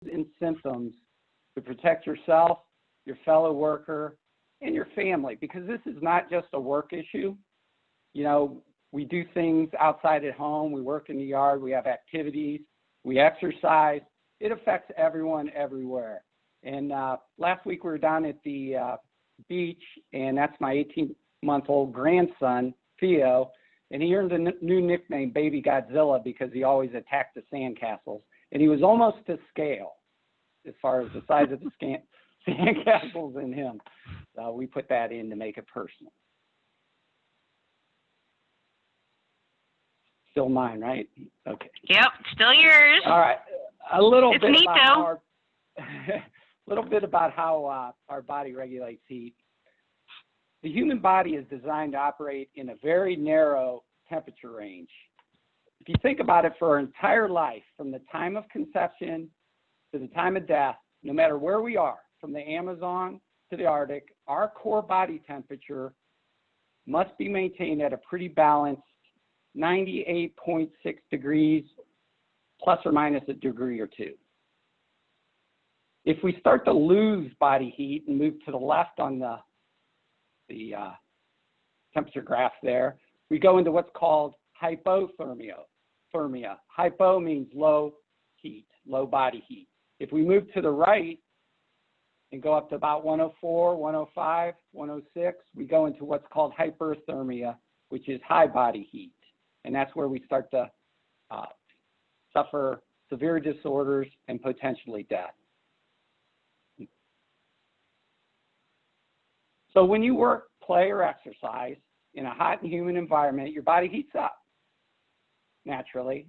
and symptoms to protect yourself, your fellow worker, and your family, because this is not just a work issue. You know, we do things outside at home, we work in the yard, we have activities, we exercise. It affects everyone everywhere. And last week we were down at the beach, and that's my 18-month-old grandson, Theo, and he earned a new nickname, Baby Godzilla, because he always attacked the sandcastles. And he was almost to scale as far as the size of the sandcastles in him. So we put that in to make it personal. Still mine, right? Okay. Yep, still yours. All right. A little it's bit neat, about how our body regulates heat. The human body is designed to operate in a very narrow temperature range. If you think about it, for our entire life, from the time of conception to the time of death, no matter where we are, from the Amazon to the Arctic, our core body temperature must be maintained at a pretty balanced 98.6 degrees, plus or minus a degree or two. If we start to lose body heat and move to the left on the temperature graph there, we go into what's called hypothermia. Hypo means low heat, low body heat. If we move to the right and go up to about 104, 105, 106, we go into what's called hyperthermia, which is high body heat. And that's where we start to suffer severe disorders and potentially death. So when you work, play, or exercise in a hot and humid environment, your body heats up naturally,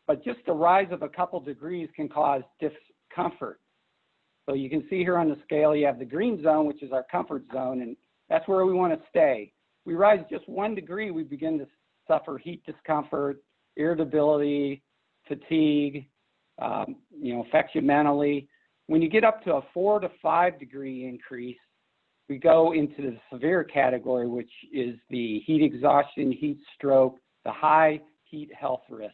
but just the rise of a couple degrees can cause discomfort. So you can see here on the scale, you have the green zone, which is our comfort zone, and that's where we want to stay. We rise just 1 degree, we begin to suffer heat discomfort, irritability, fatigue, affects you mentally. When you get up to a 4 to 5 degree increase, we go into the severe category, which is the heat exhaustion, heat stroke, the high heat health risk.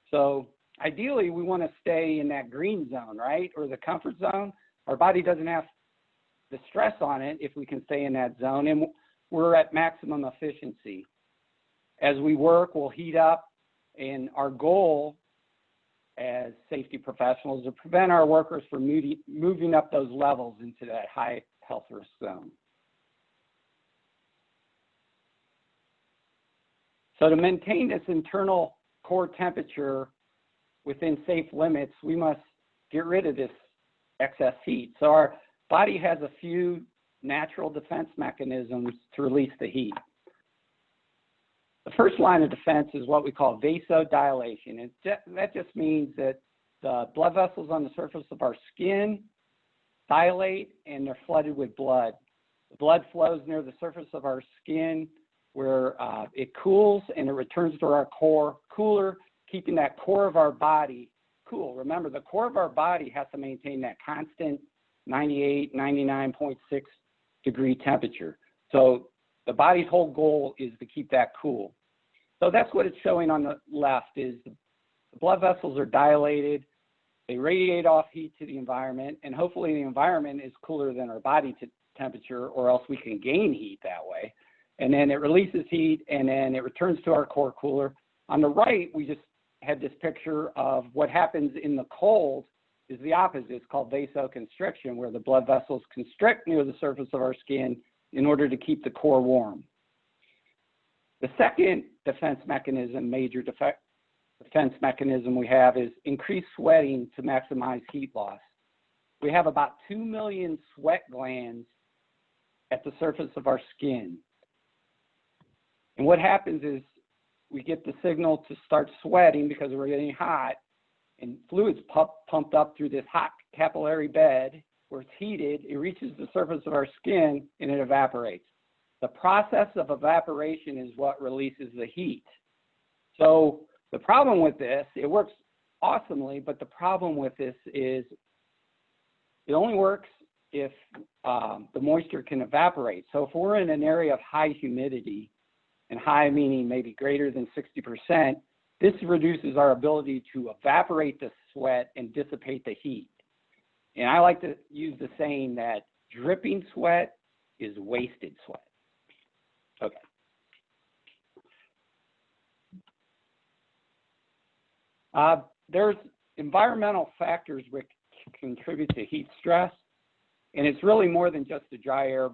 So ideally, we want to stay in that green zone, right, or the comfort zone. Our body doesn't have the stress on it if we can stay in that zone, and we're at maximum efficiency. As we work, we'll heat up, and our goal as safety professionals is to prevent our workers from moving up those levels into that high health risk zone. So to maintain this internal core temperature within safe limits, we must get rid of this excess heat. So our body has a few natural defense mechanisms to release the heat. The first line of defense is what we call vasodilation. That just means that the blood vessels on the surface of our skin dilate and they're flooded with blood. The blood flows near the surface of our skin where it cools and it returns to our core cooler, keeping that core of our body cool. Remember, the core of our body has to maintain that constant 98, 99.6 degree temperature. So the body's whole goal is to keep that cool. So that's what it's showing on the left is the blood vessels are dilated, they radiate off heat to the environment, and hopefully the environment is cooler than our body temperature, or else we can gain heat that way. And then it releases heat, and then it returns to our core cooler. On the right, we just had this picture of what happens in the cold is the opposite. It's called vasoconstriction, where the blood vessels constrict near the surface of our skin in order to keep the core warm. The second defense mechanism, major defense mechanism we have is increased sweating to maximize heat loss. We have about 2 million sweat glands at the surface of our skin. And what happens is we get the signal to start sweating because we're getting hot, and fluid's pumped up through this hot capillary bed where it's heated, it reaches the surface of our skin and it evaporates. The process of evaporation is what releases the heat. So the problem with this, it works awesomely, but the problem with this is it only works if the moisture can evaporate. So if we're in an area of high humidity, and high meaning maybe greater than 60%, this reduces our ability to evaporate the sweat and dissipate the heat. And I like to use the saying that dripping sweat is wasted sweat. Okay. There's environmental factors which contribute to heat stress, and it's really more than just the dry air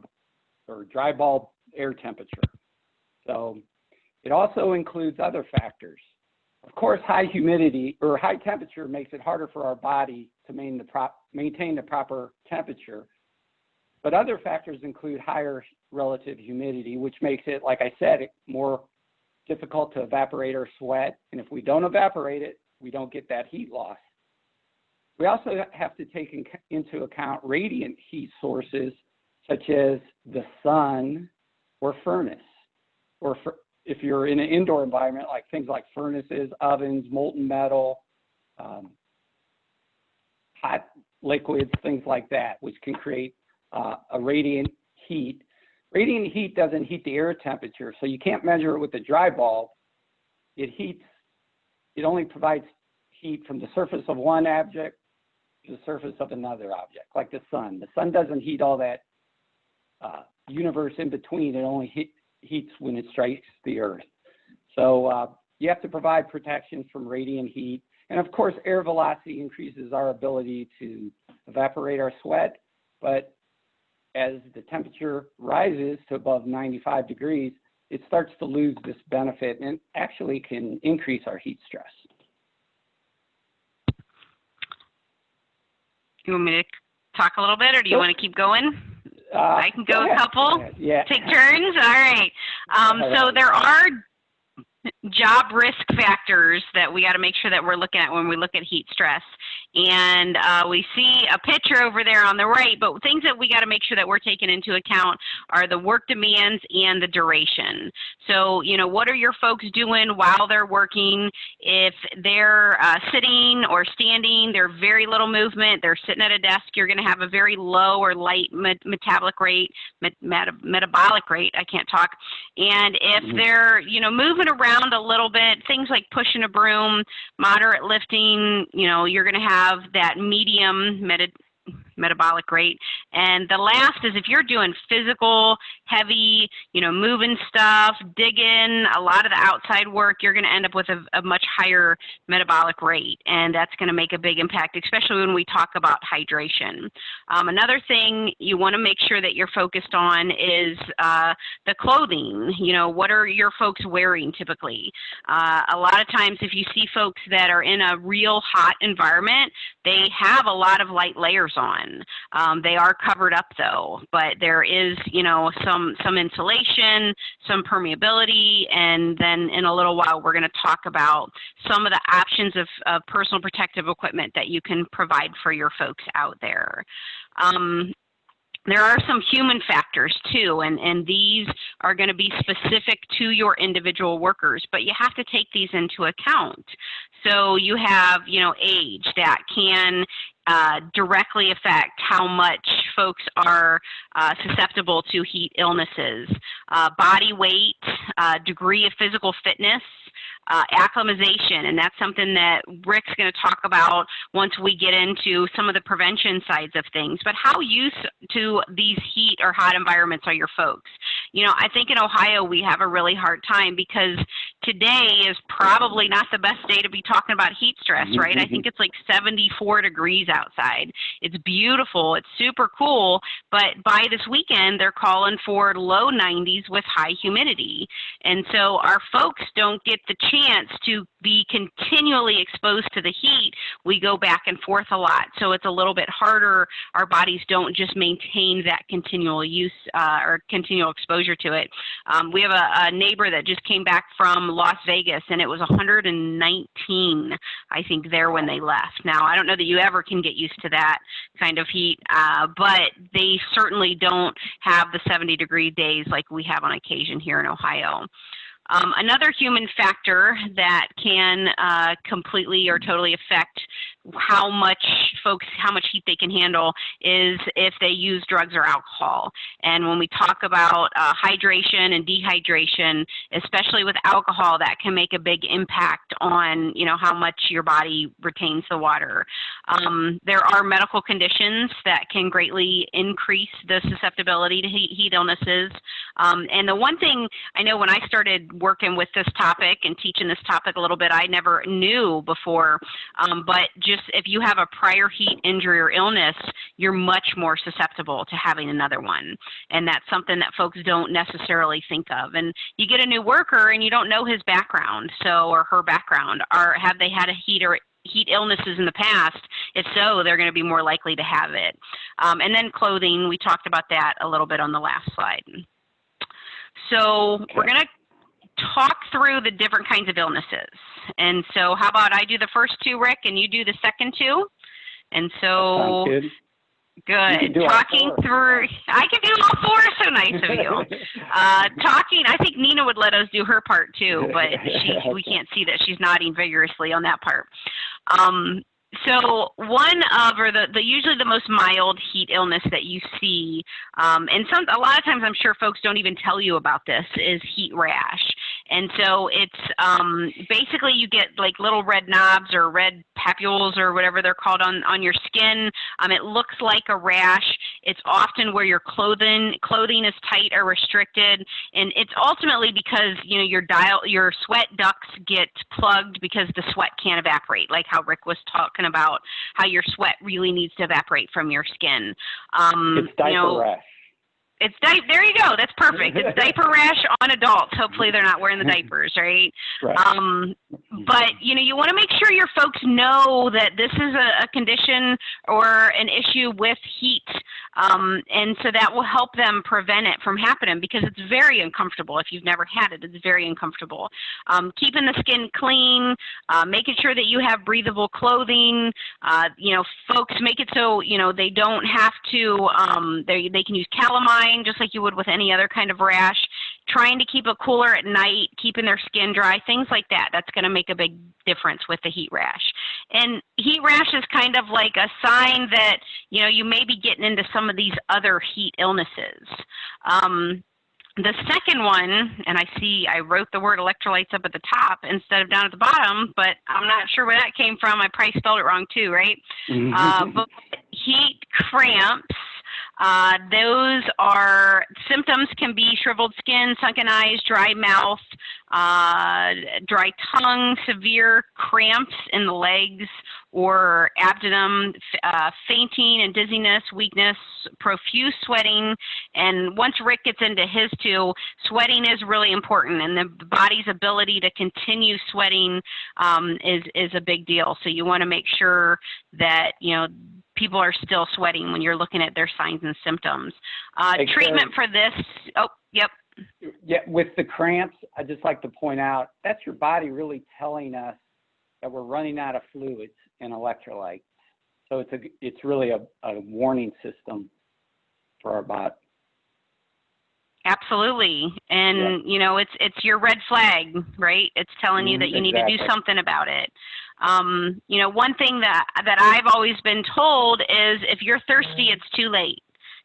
or dry bulb air temperature. So it also includes other factors. Of course, high humidity or high temperature makes it harder for our body to maintain the proper temperature. But other factors include higher relative humidity, which makes it, like I said, more difficult to evaporate our sweat. And if we don't evaporate it, we don't get that heat loss. We also have to take into account radiant heat sources, such as the sun or furnace, or if you're in an indoor environment, like things like furnaces, ovens, molten metal, hot liquids, things like that, which can create a radiant heat. Radiant heat doesn't heat the air temperature, so you can't measure it with the dry bulb. It only provides heat from the surface of one object to the surface of another object, like the sun. The sun doesn't heat all that universe in between. It only heats when it strikes the earth. So you have to provide protection from radiant heat. And of course, air velocity increases our ability to evaporate our sweat. But as the temperature rises to above 95 degrees, it starts to lose this benefit and actually can increase our heat stress. You want me to talk a little bit, or do you want to keep going? I can go a couple. Yeah. Take turns. All right. So there are job risk factors that we got to make sure that we're looking at when we look at heat stress. And we see a picture over there on the right, but things that we got to make sure that we're taking into account are the work demands and the duration. So, you know, what are your folks doing while they're working? If they're sitting or standing, they're very little movement, they're sitting at a desk, you're going to have a very low or light metabolic rate, I can't talk. And if they're, you know, moving around a little bit, things like pushing a broom, moderate lifting, you know, you're going to have that medium metabolic rate. And the last is if you're doing physical, heavy, you know, moving stuff, digging, a lot of the outside work, you're going to end up with a much higher metabolic rate. And that's going to make a big impact, especially when we talk about hydration. Another thing you want to make sure that you're focused on is the clothing. You know, what are your folks wearing typically? A lot of times if you see folks that are in a real hot environment, they have a lot of light layers on. They are covered up though, but there is, you know, some insulation, some permeability, and then in a little while we're going to talk about some of the options of personal protective equipment that you can provide for your folks out there. There are some human factors too, and these are going to be specific to your individual workers, but you have to take these into account. So you have, you know, age that can directly affect how much folks are susceptible to heat illnesses, body weight, degree of physical fitness, acclimatization, and that's something that Rick's going to talk about once we get into some of the prevention sides of things. But how used to these heat or hot environments are your folks? You know, I think in Ohio we have a really hard time because today is probably not the best day to be talking about heat stress, right? I think it's like 74 degrees outside. It's beautiful. It's super cool. But by this weekend, they're calling for low 90s with high humidity. And so our folks don't get the chance to be continually exposed to the heat. We go back and forth a lot. So it's a little bit harder. Our bodies don't just maintain that continual use or continual exposure to it. We have a neighbor that just came back from Las Vegas, and it was 119, I think, there when they left. Now, I don't know that you ever can get used to that kind of heat, but they certainly don't have the 70-degree days like we have on occasion here in Ohio. Another human factor that can completely or totally affect how much heat they can handle is if they use drugs or alcohol. And when we talk about hydration and dehydration, especially with alcohol, that can make a big impact on, how much your body retains the water. There are medical conditions that can greatly increase the susceptibility to heat illnesses. And the one thing I know when I started working with this topic and teaching this topic a little bit, I never knew before, but just if you have a prior heat injury or illness, you're much more susceptible to having another one. And that's something that folks don't necessarily think of. And you get a new worker and you don't know his background, or her background, or have they had a heat illnesses in the past? If so, they're going to be more likely to have it. And then clothing, we talked about that a little bit on the last slide. So we're going to talk through the different kinds of illnesses. And so how about I do the first two, Rick, and you do the second two? And so, good. Talking through, I can do all four, so nice of you. I think Nina would let us do her part too, but we can't see that she's nodding vigorously on that part. So one of, or usually the most mild heat illness that you see, and a lot of times I'm sure folks don't even tell you about this, is heat rash. And so it's basically you get like little red knobs or red papules or whatever they're called on your skin. It looks like a rash. It's often where your clothing is tight or restricted, and it's ultimately because your sweat ducts get plugged because the sweat can't evaporate, like how Rick was talking about how your sweat really needs to evaporate from your skin. It's diaper rash. There you go. That's perfect. It's diaper rash on adults. Hopefully they're not wearing the diapers, right? But, you want to make sure your folks know that this is a condition or an issue with heat. And so that will help them prevent it from happening, because it's very uncomfortable. If you've never had it, it's very uncomfortable. Keeping the skin clean, making sure that you have breathable clothing, folks make it so, they don't have to, they can use calamine, just like you would with any other kind of rash. Trying to keep it cooler at night, keeping their skin dry, things like that. That's going to make a big difference with the heat rash. And heat rash is kind of like a sign that, you may be getting into some of these other heat illnesses. The second one, and I wrote the word electrolytes up at the top instead of down at the bottom, but I'm not sure where that came from. I probably spelled it wrong too, right? But heat cramps. Those are symptoms can be shriveled skin, sunken eyes, dry mouth, dry tongue, severe cramps in the legs or abdomen, fainting and dizziness, weakness, profuse sweating. And once Rick gets into his two, sweating is really important, and the body's ability to continue sweating is a big deal. So you want to make sure that, people are still sweating when you're looking at their signs and symptoms. Treatment for this, yep. Yeah, with the cramps, I'd just like to point out, that's your body really telling us that we're running out of fluids and electrolytes. So it's really a warning system for our body. Absolutely. And, it's your red flag, right? It's telling you that you need to do something about it. One thing that I've always been told is if you're thirsty, it's too late.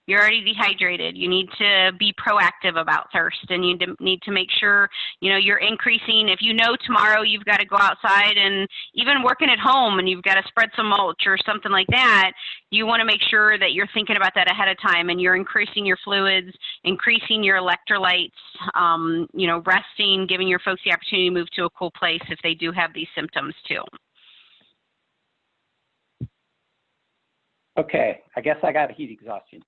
You're already dehydrated. You need to be proactive about thirst, and you need to make sure, you're increasing. If tomorrow you've got to go outside and even working at home and you've got to spread some mulch or something like that, you want to make sure that you're thinking about that ahead of time and you're increasing your fluids, increasing your electrolytes, resting, giving your folks the opportunity to move to a cool place if they do have these symptoms too. Okay, I guess I got heat exhaustion.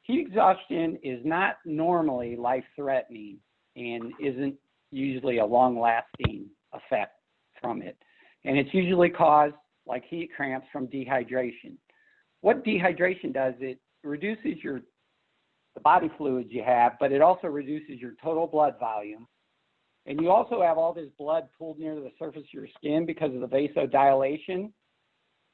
Heat exhaustion is not normally life-threatening and isn't usually a long-lasting effect from it. And it's usually caused, like heat cramps, from dehydration. What dehydration does, it reduces the body fluids you have, but it also reduces your total blood volume. And you also have all this blood pulled near the surface of your skin because of the vasodilation.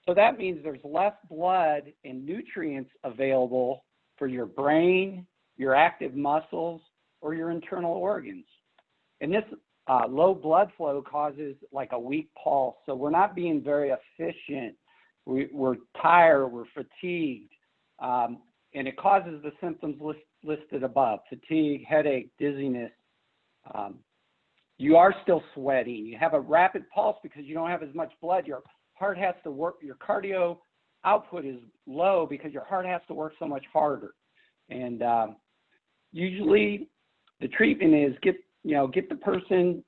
So that means there's less blood and nutrients available for your brain, your active muscles, or your internal organs. And this low blood flow causes like a weak pulse. So we're not being very efficient we're tired, we're fatigued, and it causes the symptoms listed above: fatigue, headache, dizziness. You are still sweating. You have a rapid pulse because you don't have as much blood. Your heart has to work. Your cardio output is low because your heart has to work so much harder. And usually the treatment is get the person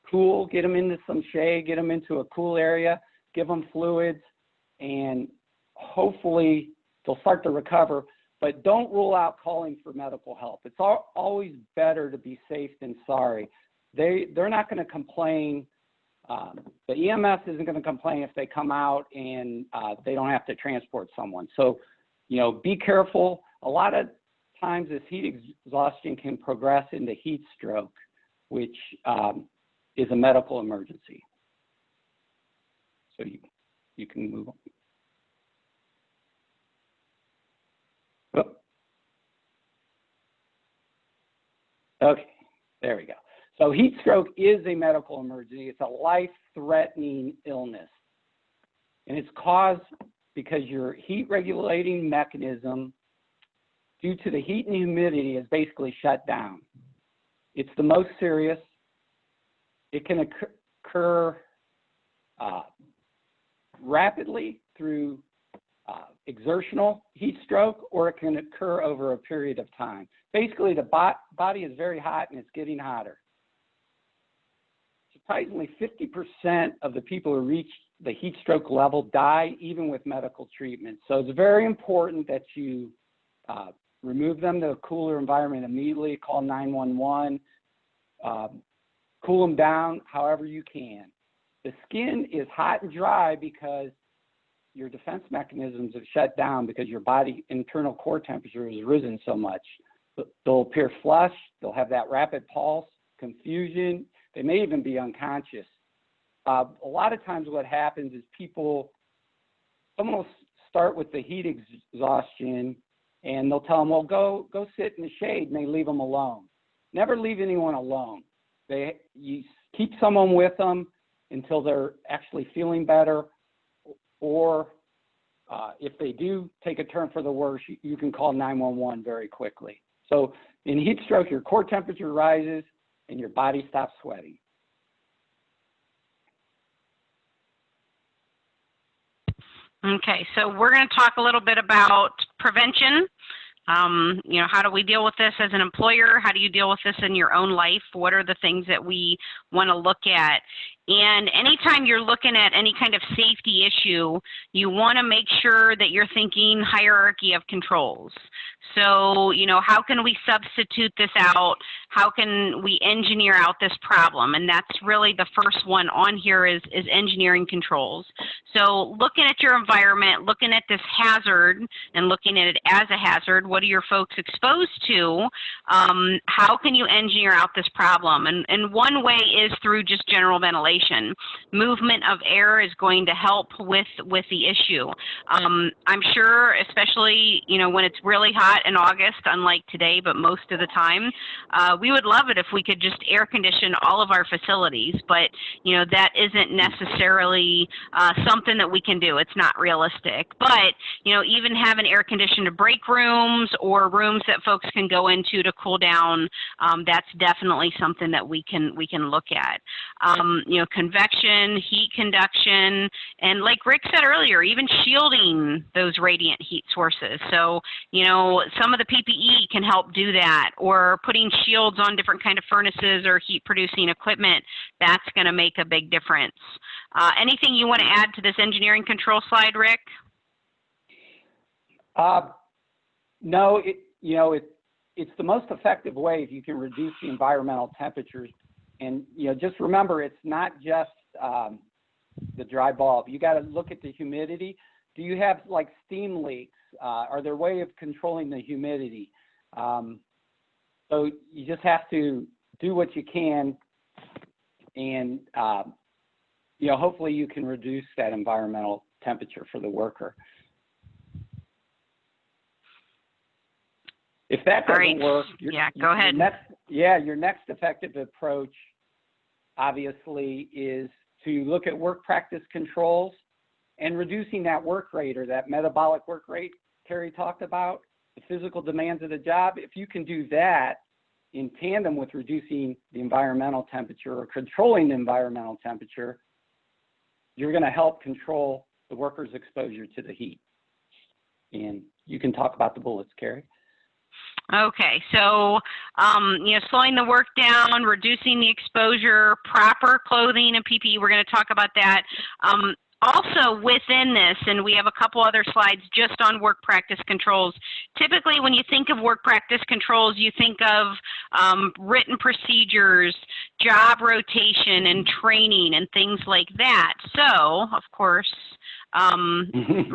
cool, get them into some shade, get them into a cool area, give them fluids, and hopefully they'll start to recover. But don't rule out calling for medical help. It's always better to be safe than sorry. They're not going to complain. The EMS isn't going to complain if they come out and they don't have to transport someone. So, be careful. A lot of times this heat exhaustion can progress into heat stroke, which is a medical emergency. So you can move on. Oh. Okay, there we go. So heat stroke is a medical emergency. It's a life-threatening illness. And it's caused because your heat regulating mechanism, due to the heat and humidity, is basically shut down. It's the most serious. It can occur rapidly through exertional heat stroke, or it can occur over a period of time. Basically, the body is very hot and it's getting hotter. Surprisingly, 50% of the people who reach the heat stroke level die even with medical treatment. So it's very important that you remove them to a cooler environment immediately, call 911, cool them down however you can. The skin is hot and dry because your defense mechanisms have shut down because your body internal core temperature has risen so much. They'll appear flushed, they'll have that rapid pulse, confusion, they may even be unconscious. A lot of times what happens is someone will start with the heat exhaustion and they'll tell them, well, go sit in the shade, and they leave them alone. Never leave anyone alone. You keep someone with them until they're actually feeling better, or if they do take a turn for the worse, you can call 911 very quickly. So in heat stroke, your core temperature rises and your body stops sweating. Okay, so we're going to talk a little bit about prevention. How do we deal with this as an employer? How do you deal with this in your own life? What are the things that we want to look at? And anytime you're looking at any kind of safety issue, you want to make sure that you're thinking hierarchy of controls. So, how can we substitute this out? How can we engineer out this problem? And that's really the first one on here is engineering controls. So looking at your environment, looking at this hazard and looking at it as a hazard, what are your folks exposed to? How can you engineer out this problem? And one way is through just general ventilation. Movement of air is going to help with the issue. I'm sure, especially, when it's really hot in August, unlike today, but most of the time, we would love it if we could just air condition all of our facilities, but, that isn't necessarily something that we can do. It's not realistic. But, even having air conditioned break rooms or rooms that folks can go into to cool down, that's definitely something that we can look at. Convection, heat conduction, and like Rick said earlier, even shielding those radiant heat sources. So, some of the PPE can help do that, or putting shields on different kind of furnaces or heat producing equipment. That's going to make a big difference. Anything you want to add to this engineering control slide, Rick? No, it's the most effective way if you can reduce the environmental temperatures. And, just remember, it's not just the dry bulb. You got to look at the humidity. Do you have like steam leaks? Are there way of controlling the humidity? So you just have to do what you can, and hopefully you can reduce that environmental temperature for the worker. If that doesn't work, go ahead. Your next effective approach, obviously, is to look at work practice controls and reducing that work rate or that metabolic work rate Cari talked about, the physical demands of the job, if you can do that in tandem with reducing the environmental temperature or controlling the environmental temperature, you're going to help control the worker's exposure to the heat. And you can talk about the bullets, Cari. Okay, so, slowing the work down, reducing the exposure, proper clothing and PPE, we're going to talk about that. Also within this, and we have a couple other slides just on work practice controls. Typically, when you think of work practice controls, you think of written procedures, job rotation, and training, and things like that. So, of course,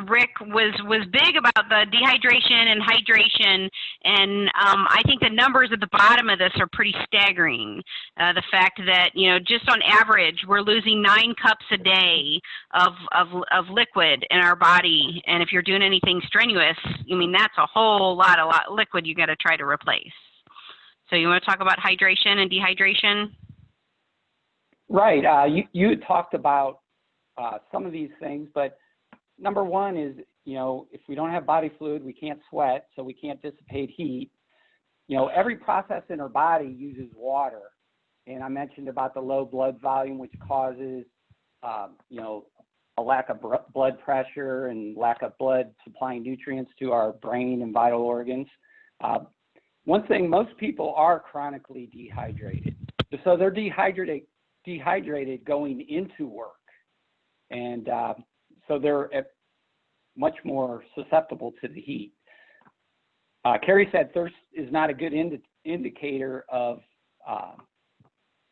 Rick was big about the dehydration and hydration, and I think the numbers at the bottom of this are pretty staggering. The fact that, just on average, we're losing 9 cups a day of liquid in our body, and if you're doing anything strenuous, that's a whole lot of liquid you got to try to replace. So you want to talk about hydration and dehydration? Right. You had talked about some of these things, but number one is, if we don't have body fluid, we can't sweat, so we can't dissipate heat. Every process in our body uses water. And I mentioned about the low blood volume, which causes, a lack of blood pressure and lack of blood supplying nutrients to our brain and vital organs. One thing, most people are chronically dehydrated. So they're dehydrated going into work. And so they're much more susceptible to the heat. Cari said thirst is not a good indicator of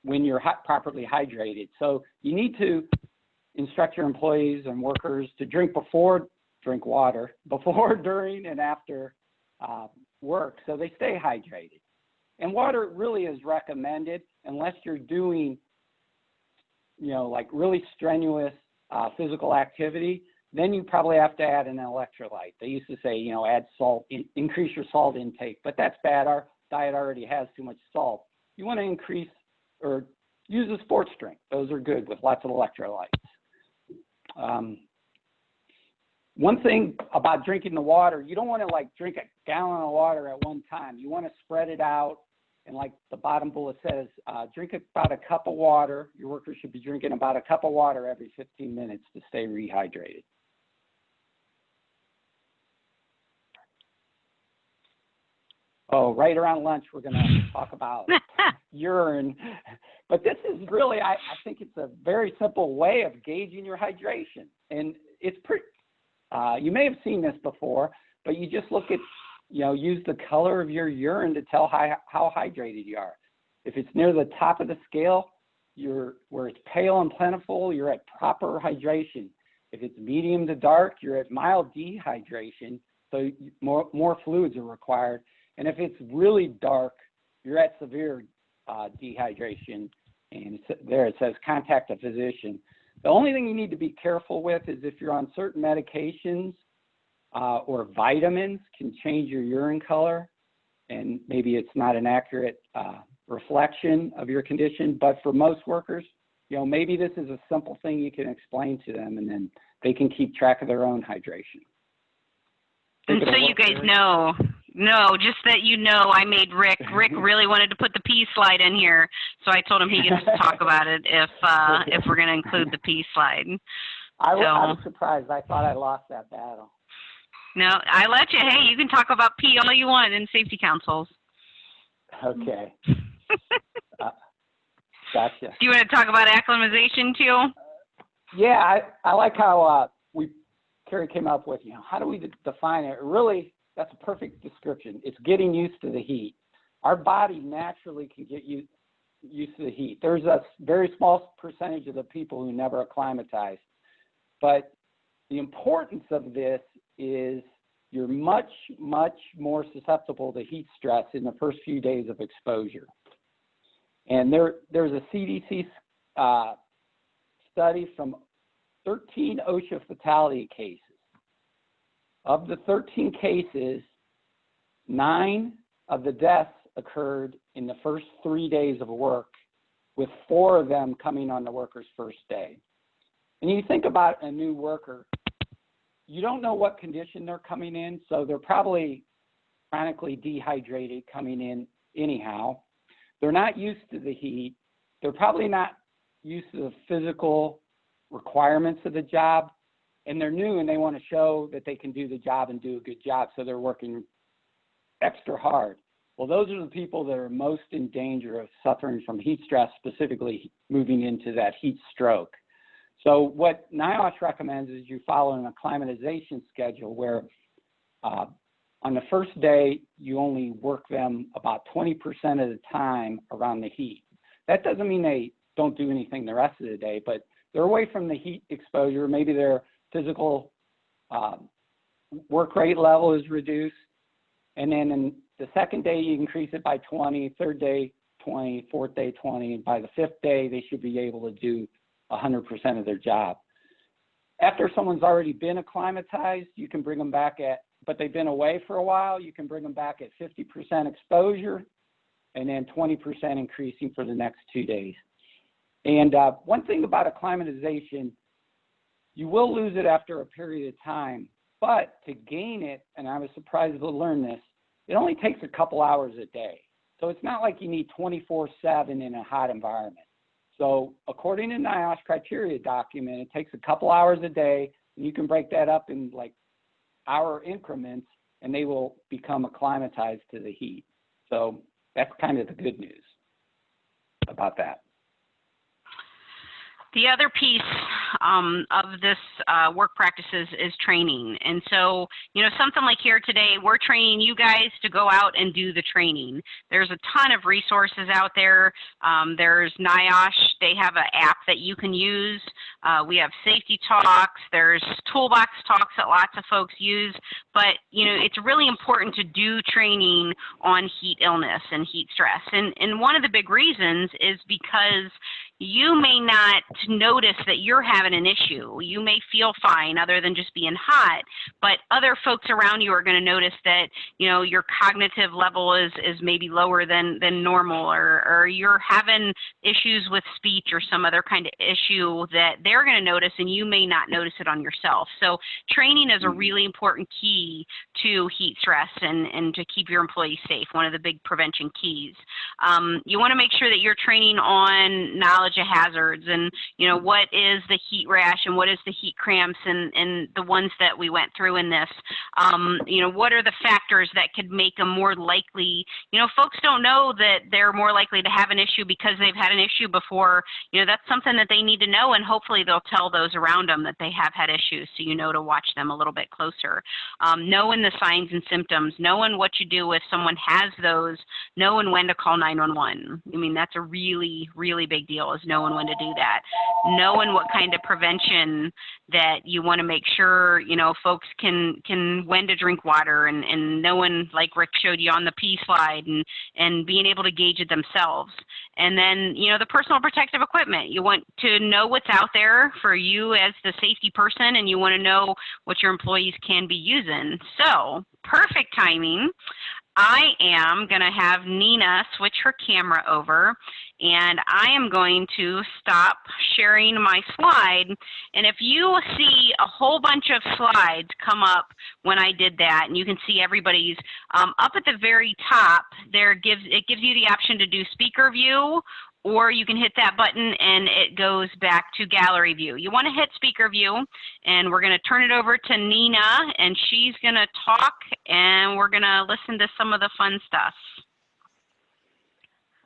when you're properly hydrated. So you need to instruct your employees and workers to drink water before, during, and after work, so they stay hydrated. And water really is recommended unless you're doing, like really strenuous physical activity. Then you probably have to add an electrolyte. They used to say, add salt, increase your salt intake, but that's bad. Our diet already has too much salt. You want to increase or use a sports drink. Those are good with lots of electrolytes. One thing about drinking the water, you don't want to drink a gallon of water at one time. You want to spread it out. And like the bottom bullet says, drink about a cup of water. Your workers should be drinking about a cup of water every 15 minutes to stay rehydrated. Oh, right around lunch, we're going to talk about urine. But this is really, I think it's a very simple way of gauging your hydration. And it's pretty, you may have seen this before, but you just look at, use the color of your urine to tell how hydrated you are. If it's near the top of the scale, where it's pale and plentiful, you're at proper hydration. If it's medium to dark, you're at mild dehydration, so more fluids are required. And if it's really dark, you're at severe dehydration. And there it says contact a physician. The only thing you need to be careful with is if you're on certain medications or vitamins can change your urine color, and maybe it's not an accurate reflection of your condition. But for most workers, maybe this is a simple thing you can explain to them, and then they can keep track of their own hydration. And so you guys know, just that I made Rick really wanted to put the P slide in here, so I told him he gets to talk about it if we're going to include the P slide. I was surprised. I thought I lost that battle. No, I let you. Hey, you can talk about P all you want in safety councils. Okay. Gotcha. Do you want to talk about acclimatization too? Yeah, I like how Cari came up with, how do we define it? Really, that's a perfect description. It's getting used to the heat. Our body naturally can get used to the heat. There's a very small percentage of the people who never acclimatize. But the importance of this is you're much, much more susceptible to heat stress in the first few days of exposure. And there's a CDC study from 13 OSHA fatality cases. Of the 13 cases, 9 of the deaths occurred in the first 3 days of work, with 4 of them coming on the worker's first day. And you think about a new worker, you don't know what condition they're coming in, so they're probably chronically dehydrated coming in anyhow. They're not used to the heat. They're probably not used to the physical requirements of the job, and they're new and they want to show that they can do the job and do a good job, so they're working extra hard. Well, those are the people that are most in danger of suffering from heat stress, specifically moving into that heat stroke. So what NIOSH recommends is you follow an acclimatization schedule where on the first day, you only work them about 20% of the time around the heat. That doesn't mean they don't do anything the rest of the day, but they're away from the heat exposure. Maybe their physical work rate level is reduced. And then in the second day, you increase it by 20, third day, 20, fourth day, 20. And by the fifth day, they should be able to do 100% of their job. After someone's already been acclimatized, you can bring them back but they've been away for a while, you can bring them back at 50% exposure and then 20% increasing for the next 2 days. And one thing about acclimatization, you will lose it after a period of time, but to gain it, and I was surprised to learn this, it only takes a couple hours a day. So it's not like you need 24/7 in a hot environment. So according to NIOSH criteria document, it takes a couple hours a day, and you can break that up in like hour increments, and they will become acclimatized to the heat. So that's kind of the good news about that. The other piece of this work practices is training. And so, you know, something like here today, we're training you guys to go out and do the training. There's a ton of resources out there. There's NIOSH. They have an app that you can use. We have safety talks. There's toolbox talks that lots of folks use. But, you know, it's really important to do training on heat illness and heat stress. And one of the big reasons is because you may not notice that you're having an issue. You may feel fine other than just being hot, but other folks around you are going to notice that, you know, your cognitive level is maybe lower than normal, or you're having issues with speech or some other kind of issue that they're going to notice and you may not notice it on yourself. So training is a really important key to heat stress and to keep your employees safe, one of the big prevention keys. You want to make sure that you're training on knowledge of hazards and, you know, what is the heat rash and what is the heat cramps and the ones that we went through in this. You know, what are the factors that could make them more likely? You know, folks don't know that they're more likely to have an issue because they've had an issue before. You know, that's something that they need to know, and hopefully they'll tell those around them that they have had issues, so you know to watch them a little bit closer. Knowing the signs and symptoms, knowing what you do if someone has those, knowing when to call 911. I mean, that's a really, really big deal, is knowing when to do that. Knowing what kind of prevention that you want to make sure, you know, folks can when to drink water, and knowing, like Rick showed you on the P slide, and being able to gauge it themselves. And then, you know, the personal protective equipment. You want to know what's out there for you as the safety person, and you want to know what your employees can be using. So, perfect timing. I am going to have Nina switch her camera over, and I am going to stop sharing my slide. And if you see a whole bunch of slides come up when I did that, and you can see everybody's, up at the very top, it gives you the option to do speaker view, or you can hit that button and it goes back to gallery view. You want to hit speaker view, and we're going to turn it over to Nina, and she's going to talk, and we're going to listen to some of the fun stuff.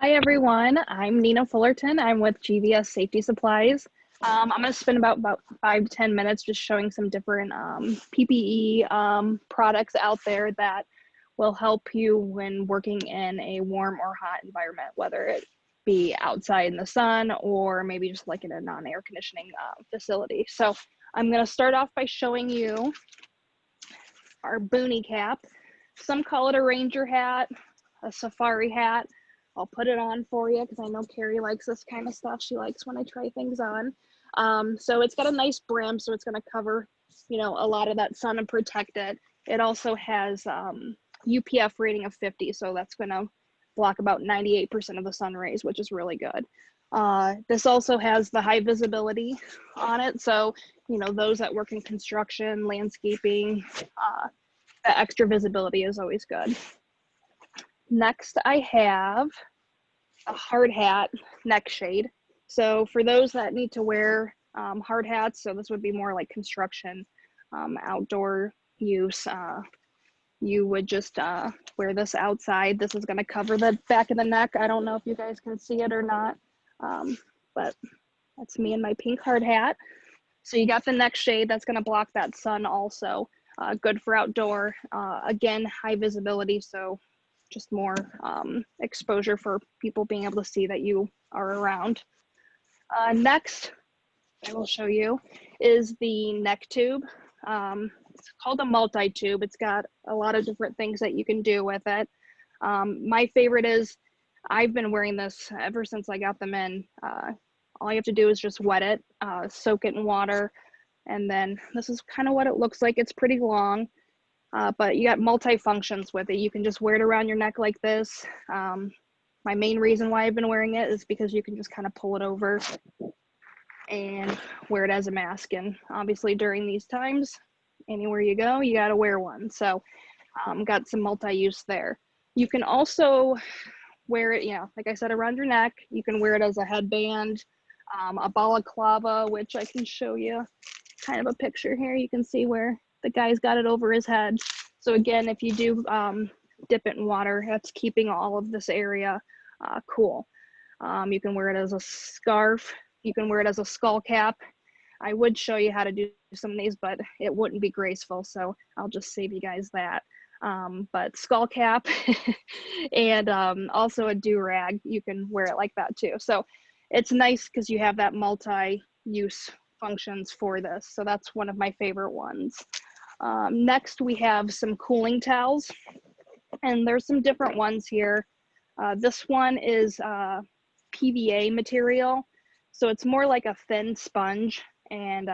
Hi everyone, I'm Nina Fullerton. I'm with GVS Safety Supplies. I'm going to spend about 5 to 10 minutes just showing some different PPE products out there that will help you when working in a warm or hot environment, whether it be outside in the sun or maybe just like in a non-air conditioning facility. So I'm going to start off by showing you our boonie cap. Some call it a ranger hat, a safari hat. I'll put it on for you because I know Cari likes this kind of stuff. She likes when I try things on. So it's got a nice brim, so it's going to cover, you know, a lot of that sun and protect it. It also has UPF rating of 50, so that's going to block about 98% of the sun rays, which is really good. This also has the high visibility on it. So, you know, those that work in construction, landscaping, the extra visibility is always good. Next, I have a hard hat neck shade. So for those that need to wear hard hats, so this would be more like construction, outdoor use, you would just wear this outside. This is going to cover the back of the neck. I don't know if you guys can see it or not, but that's me in my pink hard hat. So you got the neck shade that's going to block that sun also. Good for outdoor. Again, high visibility, so just more exposure for people being able to see that you are around. Next, I will show you is the neck tube. It's called a multi-tube. It's got a lot of different things that you can do with it. My favorite is, I've been wearing this ever since I got them in. All you have to do is just wet it, soak it in water, and then this is kind of what it looks like. It's pretty long, but you got multi-functions with it. You can just wear it around your neck like this. My main reason why I've been wearing it is because you can just kind of pull it over and wear it as a mask. And obviously during these times, anywhere you go, you got to wear one. So got some multi-use there. You can also wear it, you know, like I said, around your neck. You can wear it as a headband, a balaclava, which I can show you kind of a picture here. You can see where the guy's got it over his head. So again, if you do dip it in water, that's keeping all of this area cool. You can wear it as a scarf. You can wear it as a skull cap. I would show you how to do some of these, but it wouldn't be graceful, so I'll just save you guys that. But skull cap and also a do-rag, you can wear it like that too. So it's nice because you have that multi-use functions for this. So that's one of my favorite ones. Next, we have some cooling towels, and there's some different ones here. This one is PVA material. So it's more like a thin sponge, and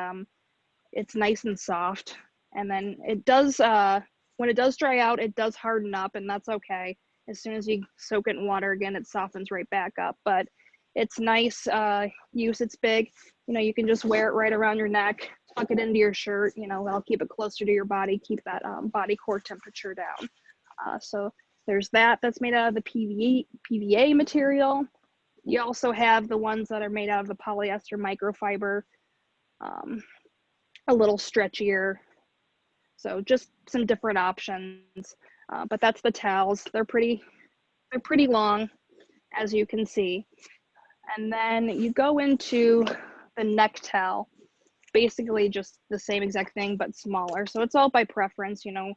it's nice and soft. And then it does, when it does dry out, it does harden up, and that's okay. As soon as you soak it in water again, it softens right back up. But it's nice use. It's big. You know, you can just wear it right around your neck, tuck it into your shirt. You know, that'll keep it closer to your body, keep that body core temperature down. So there's that. That's made out of the PVA material. You also have the ones that are made out of the polyester microfiber, a little stretchier. So just some different options, but that's the towels. They're pretty long, as you can see. And then you go into the neck towel, basically just the same exact thing, but smaller. So it's all by preference, you know,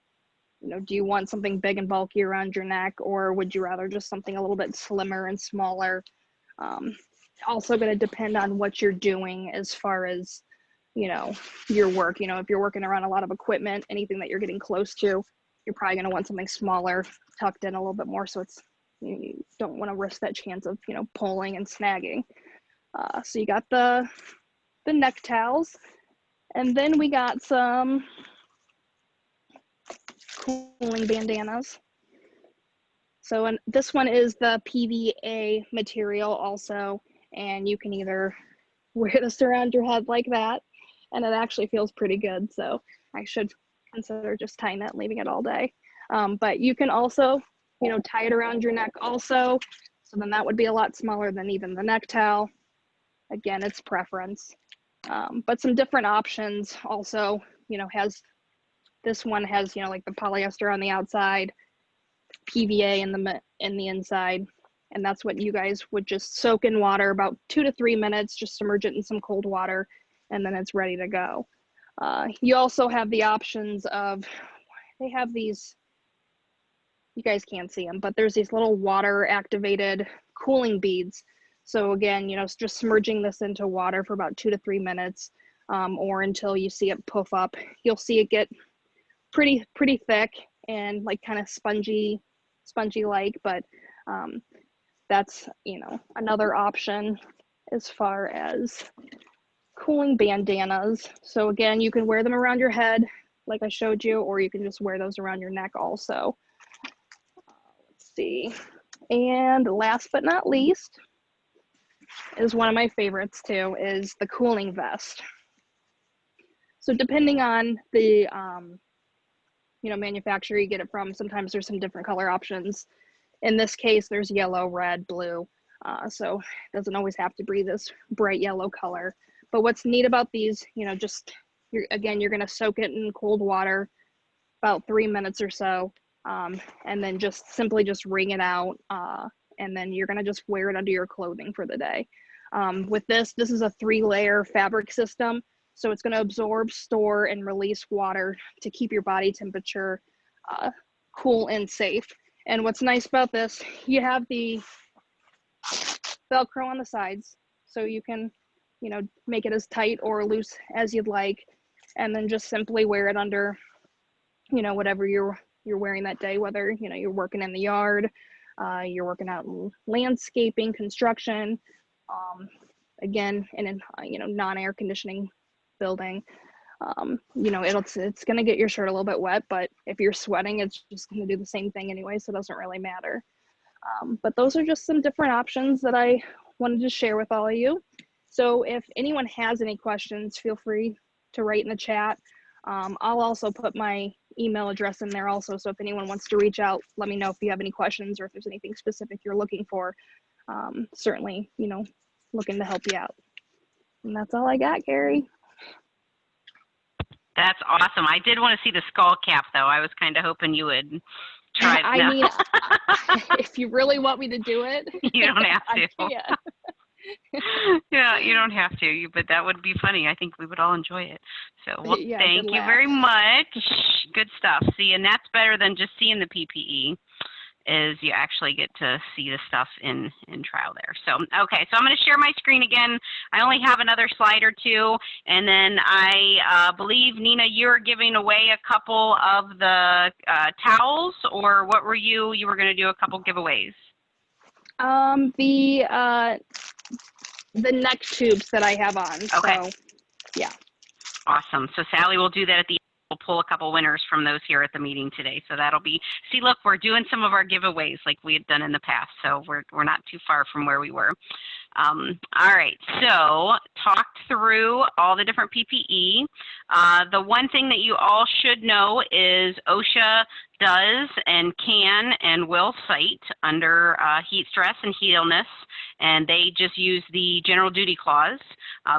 do you want something big and bulky around your neck, or would you rather just something a little bit slimmer and smaller? Also going to depend on what you're doing as far as, you know, your work. You know, if you're working around a lot of equipment, anything that you're getting close to, you're probably going to want something smaller, tucked in a little bit more, so it's, you don't want to risk that chance of, you know, pulling and snagging. So you got the neck towels, and then we got some cooling bandanas. So, and this one is the PVA material also, and you can either wear this around your head like that, and it actually feels pretty good. So I should consider just tying that and leaving it all day. But you can also, you know, tie it around your neck also. So then that would be a lot smaller than even the neck towel. Again, it's preference. But some different options also, you know, this one has, you know, like the polyester on the outside, PVA in the inside, and that's what you guys would just soak in water about 2 to 3 minutes, just submerge it in some cold water, and then it's ready to go. You also have the options of, they have these, you guys can't see them, but there's these little water activated cooling beads. So again, you know, it's just submerging this into water for about 2 to 3 minutes, or until you see it puff up. You'll see it get pretty thick and like kind of spongy like, but that's, you know, another option as far as cooling bandanas. So again, you can wear them around your head like I showed you, or you can just wear those around your neck also. Let's see. And last but not least, is one of my favorites too, is the cooling vest. So depending on the manufacturer you get it from, sometimes there's some different color options. In this case, there's yellow, red, blue. So it doesn't always have to be this bright yellow color. But what's neat about these, you're going to soak it in cold water about 3 minutes or so, and then simply wring it out, and then you're going to just wear it under your clothing for the day. With this is a 3-layer fabric system, so it's going to absorb, store, and release water to keep your body temperature cool and safe. And what's nice about this, you have the Velcro on the sides, so you can, make it as tight or loose as you'd like, and then just simply wear it under, whatever you're wearing that day, whether, you're working in the yard, you're working out in landscaping, construction, again, in a, non-air conditioning building. It's going to get your shirt a little bit wet, but if you're sweating, it's just going to do the same thing anyway, so it doesn't really matter. But those are just some different options that I wanted to share with all of you. So if anyone has any questions, feel free to write in the chat. I'll also put my email address in there also, so if anyone wants to reach out, let me know if you have any questions or if there's anything specific you're looking for. Certainly, looking to help you out. And that's all I got, Cari. That's awesome. I did want to see the skull cap, though. I was kind of hoping you would try. I mean, if you really want me to do it, you don't have to. I can. Yeah, you don't have to, but that would be funny. I think we would all enjoy it. So, well, yeah, thank you very much. Good stuff. See, and that's better than just seeing the PPE. Is you actually get to see the stuff in trial there. So, okay, so I'm going to share my screen again. I only have another slide or two, and then I believe, Nina, you're giving away a couple of the towels, or what were you? You were going to do a couple giveaways. The neck tubes that I have on. Okay. So, yeah. Awesome. So Sally will do that at the end. We'll pull a couple winners from those here at the meeting today. So that'll be, see, look, we're doing some of our giveaways like we had done in the past. So we're not too far from where we were. All right, so talked through all the different PPE. The one thing that you all should know is OSHA does and can and will cite under heat stress and heat illness, and they just use the general duty clause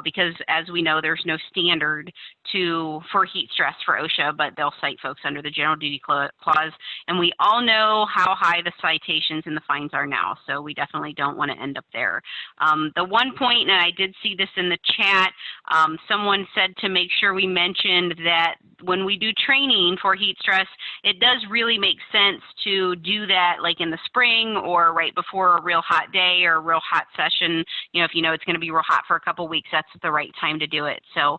because, as we know, there's no standard for heat stress for OSHA, but they'll cite folks under the general duty clause, and we all know how high the citations and the fines are now, so we definitely don't want to end up there. The one point, and I did see this in the chat, someone said to make sure we mentioned that when we do training for heat stress, it does really make sense to do that like in the spring or right before a real hot day or a real hot session. If you know it's going to be real hot for a couple weeks, that's the right time to do it. So,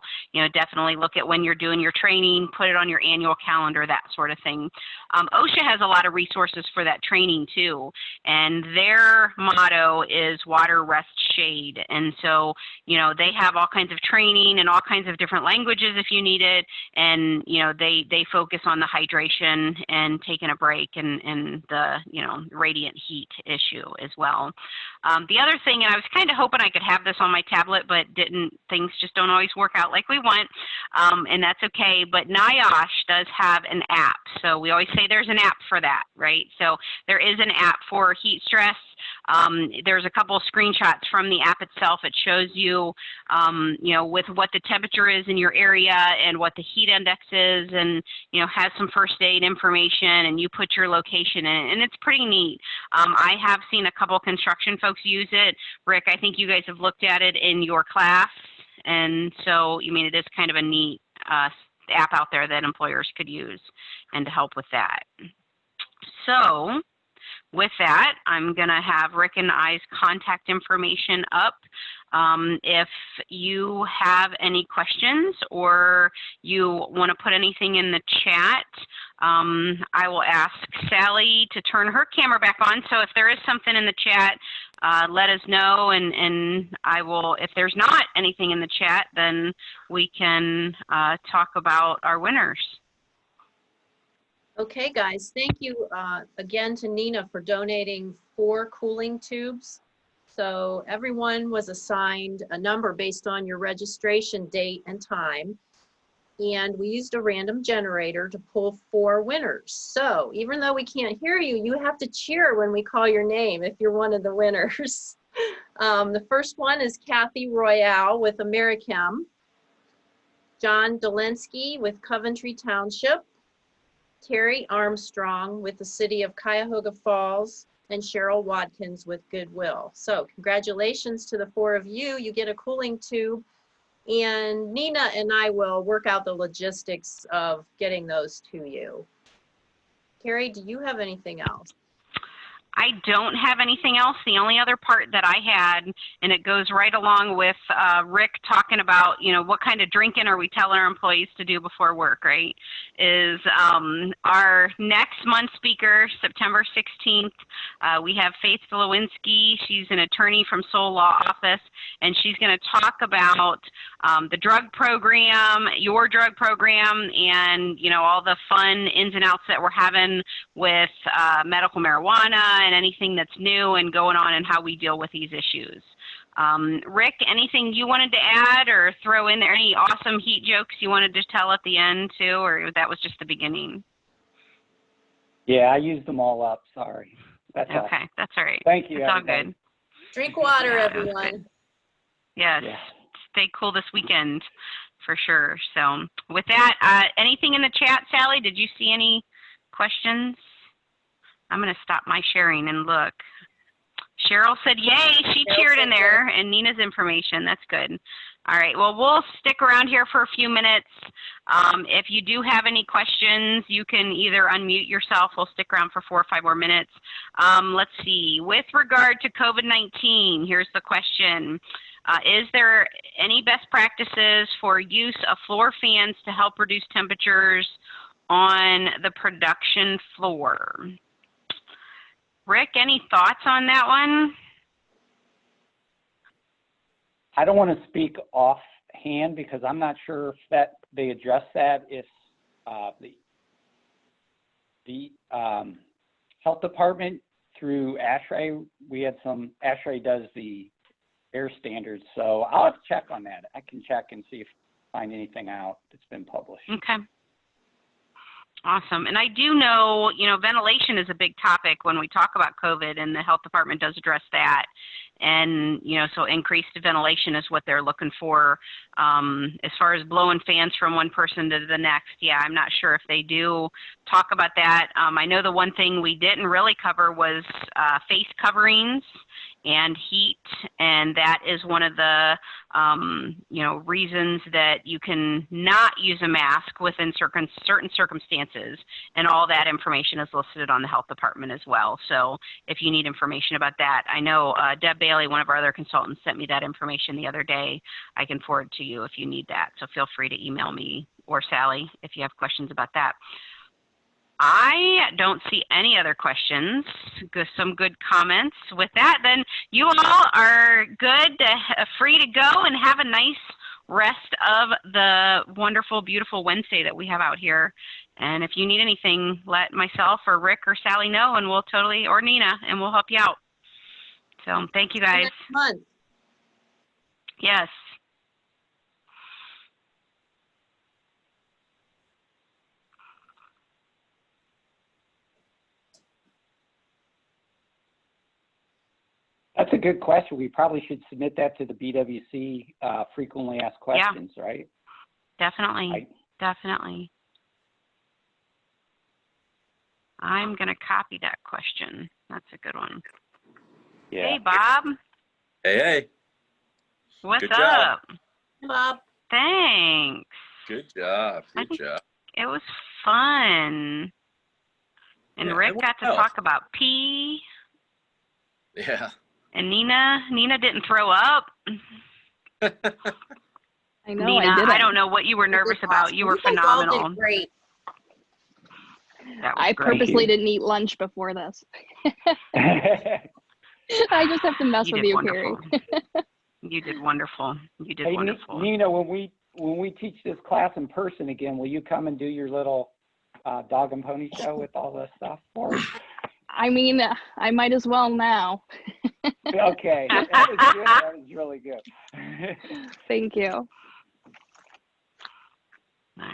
definitely look at when you're doing your training, put it on your annual calendar, that sort of thing. OSHA has a lot of resources for that training too, and their motto is water, rest, shade. And so, they have all kinds of training and all kinds of different languages if you need it. And, they focus on the hydration and taking a break and the, radiant heat issue as well. The other thing, and I was kind of hoping I could have this on my tablet, but things just don't always work out like we want. And that's okay. But NIOSH does have an app. So we always say there's an app for that, right? So there is an app for heat stress. There's a couple of screenshots from the app itself. It shows you, with what the temperature is in your area and what the heat index is, and, has some first aid information, and you put your location in it, and it's pretty neat. I have seen a couple construction folks use it. Rick, I think you guys have looked at it in your class, and so, it is kind of a neat app out there that employers could use and to help with that. So, with that, I'm going to have Rick and I's contact information up. If you have any questions or you want to put anything in the chat, I will ask Sally to turn her camera back on. So if there is something in the chat, let us know, and I will, if there's not anything in the chat, then we can talk about our winners. Okay, guys, thank you again to Nina for donating 4 cooling tubes. So everyone was assigned a number based on your registration date and time. And we used a random generator to pull 4 winners. So even though we can't hear you, you have to cheer when we call your name if you're one of the winners. The first one is Kathy Royale with Americhem, John Dolinsky with Coventry Township, Terry Armstrong with the City of Cuyahoga Falls, and Cheryl Watkins with Goodwill. So congratulations to the 4 of you. You get a cooling tube. And Nina and I will work out the logistics of getting those to you. Cari, do you have anything else? I don't have anything else. The only other part that I had, and it goes right along with Rick talking about, you know, what kind of drinking are we telling our employees to do before work, right? Is our next month speaker, September 16th, we have Faith Lewinsky. She's an attorney from Seoul Law Office, and she's going to talk about the drug program, your drug program, and, you know, all the fun ins and outs that we're having with medical marijuana and anything that's new and going on and how we deal with these issues. Rick, anything you wanted to add or throw in there? Any awesome heat jokes you wanted to tell at the end too, or that was just the beginning? Yeah, I used them all up. Sorry. That's okay. all. That's all right. Thank you. It's all everybody. good. Drink water, Yeah, everyone. Yes. Yeah. Stay cool this weekend for sure. So with that, anything in the chat, Sally? Did you see any questions? I'm going to stop my sharing and look. Cheryl said, yay, she cheered in there, and Nina's information. That's good. All right, well, we'll stick around here for a few minutes. If you do have any questions, you can either unmute yourself. We'll stick around for 4 or 5 more minutes. Let's see. With regard to COVID-19, here's the question. Is there any best practices for use of floor fans to help reduce temperatures on the production floor? Rick, any thoughts on that one? I don't want to speak offhand because I'm not sure if that they address that. If the health department through ASHRAE, we had some, ASHRAE does the air standards, so I'll have to check on that. I can check and see if I find anything out that's been published. Okay. Awesome. And I do know, you know, ventilation is a big topic when we talk about COVID, and the health department does address that. And, you know, so increased ventilation is what they're looking for. As far as blowing fans from one person to the next, yeah, I'm not sure if they do talk about that. I know the one thing we didn't really cover was face coverings and heat, and that is one of the you know, reasons that you can not use a mask within certain circumstances, and all that information is listed on the health department as well. So if you need information about that, I know Deb Bailey, one of our other consultants, sent me that information the other day. I can forward to you if you need that. So feel free to email me or Sally if you have questions about that. I don't see any other questions. Some good comments. With that, then you all are good, free to go and have a nice rest of the wonderful, beautiful Wednesday that we have out here. And if you need anything, let myself or Rick or Sally know, and we'll totally, or Nina, and we'll help you out. So thank you guys. Next month. Yes. That's a good question. We probably should submit that to the BWC frequently asked questions, yeah. Right? Definitely. Definitely. I'm going to copy that question. That's a good one. Yeah. Hey, Bob. Hey, hey. What's Good up? job. Bob. Thanks. Good job. Good job. It was fun. And Yeah, Rick got to talk about pee. Yeah. And Nina didn't throw up. I know, Nina, I don't know what you were nervous about. You were phenomenal. All did great. I purposely didn't eat lunch before this. I just have to mess with you, Cari. You did wonderful. You did wonderful. Nina, when we teach this class in person again, will you come and do your little dog and pony show with all this stuff for us? I mean, I might as well now. Okay, that was good. That was really good. Thank you. All